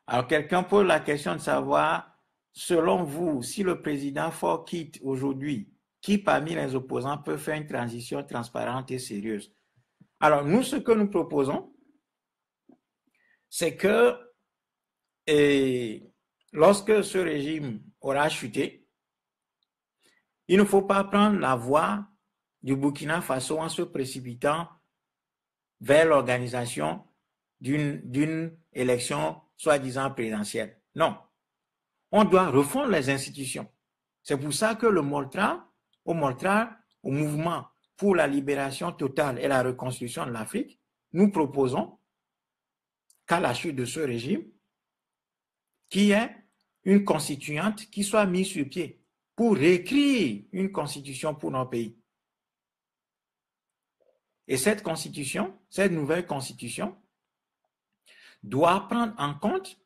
Alors, quelqu'un pose la question de savoir, selon vous, si le président Faure quitte aujourd'hui, qui parmi les opposants peut faire une transition transparente et sérieuse? Alors, nous, ce que nous proposons, c'est que lorsque ce régime aura chuté, il ne faut pas prendre la voie du Burkina Faso en se précipitant vers l'organisation d'une élection soi-disant présidentielle. Non, on doit refondre les institutions. C'est pour ça que au mouvement pour la libération totale et la reconstruction de l'Afrique, nous proposons qu'à la chute de ce régime, qu'il y ait une constituante qui soit mise sur pied pour réécrire une constitution pour nos pays. Et cette constitution, cette nouvelle constitution, doit prendre en compte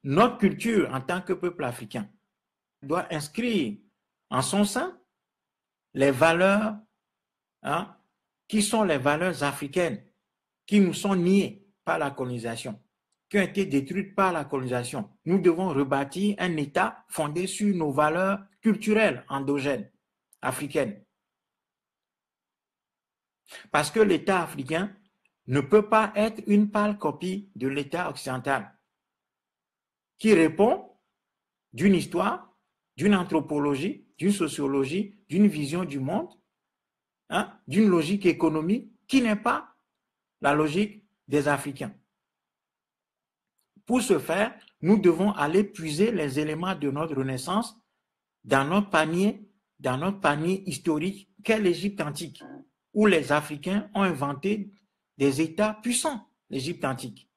notre culture en tant que peuple africain, doit inscrire en son sein les valeurs qui sont les valeurs africaines, qui nous sont niées par la colonisation, qui ont été détruites par la colonisation. Nous devons rebâtir un État fondé sur nos valeurs culturelles endogènes, africaines. Parce que l'État africain ne peut pas être une pâle copie de l'État occidental, qui répond d'une histoire, d'une anthropologie, d'une sociologie, d'une vision du monde, d'une logique économique qui n'est pas la logique des Africains. Pour ce faire, nous devons aller puiser les éléments de notre renaissance dans notre panier historique qu'est l'Égypte antique, où les Africains ont inventé des États puissants, l'Égypte antique.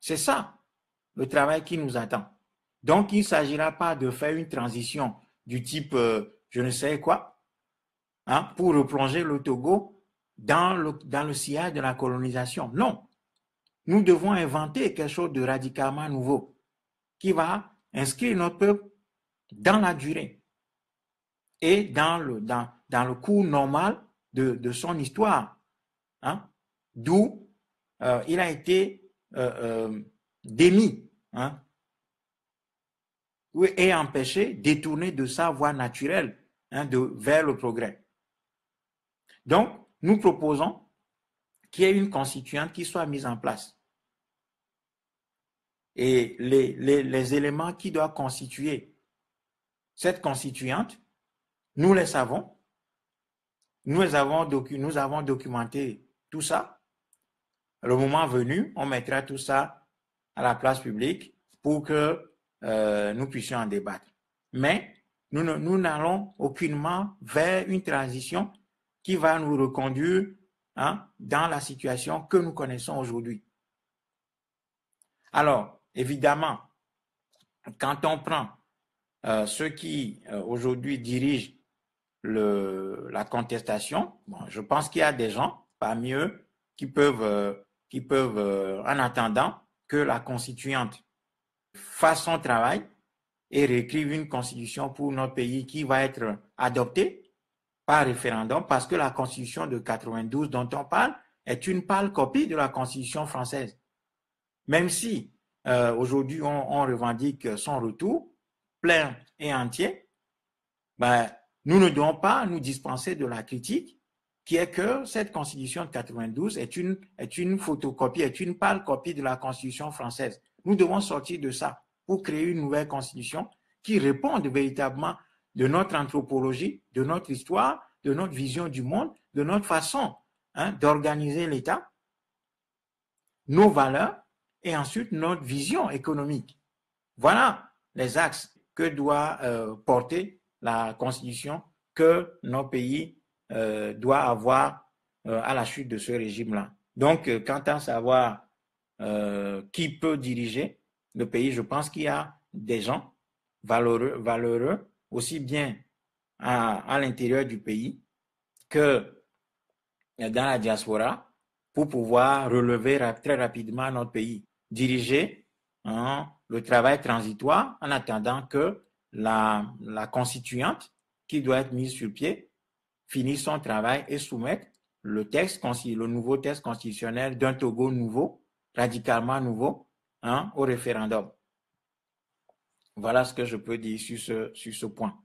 C'est ça le travail qui nous attend. Donc, il ne s'agira pas de faire une transition du type je ne sais quoi, pour replonger le Togo dans le sillage de la colonisation. Non, nous devons inventer quelque chose de radicalement nouveau qui va inscrire notre peuple dans la durée et dans le cours normal de son histoire, d'où il a été démis et empêché, détourné de sa voie naturelle vers le progrès. Donc, nous proposons qu'il y ait une constituante qui soit mise en place. Et les éléments qui doivent constituer cette constituante, nous les savons. Nous avons documenté tout ça. Le moment venu, on mettra tout ça à la place publique pour que nous puissions en débattre. Mais nous n'allons aucunement vers une transition qui va nous reconduire dans la situation que nous connaissons aujourd'hui. Alors, évidemment, quand on prend ceux qui aujourd'hui dirigent la contestation, je pense qu'il y a des gens parmi eux qui peuvent en attendant que la constituante fasse son travail et réécrive une constitution pour notre pays qui va être adoptée par référendum, parce que la constitution de 92 dont on parle est une pâle copie de la constitution française. Même si aujourd'hui on revendique son retour plein et entier, nous ne devons pas nous dispenser de la critique, qui est que cette constitution de 92 est une photocopie, est une pâle copie de la constitution française. Nous devons sortir de ça pour créer une nouvelle constitution qui réponde véritablement de notre anthropologie, de notre histoire, de notre vision du monde, de notre façon d'organiser l'État, nos valeurs et ensuite notre vision économique. Voilà les axes que doit porter la constitution que nos pays doivent avoir à la chute de ce régime-là. Donc, quant à savoir qui peut diriger le pays, je pense qu'il y a des gens valeureux aussi bien à l'intérieur du pays que dans la diaspora pour pouvoir relever très rapidement notre pays, diriger le travail transitoire en attendant que la constituante qui doit être mise sur pied finisse son travail et soumette le nouveau texte constitutionnel d'un Togo nouveau, radicalement nouveau, hein, au référendum. Voilà ce que je peux dire sur ce point.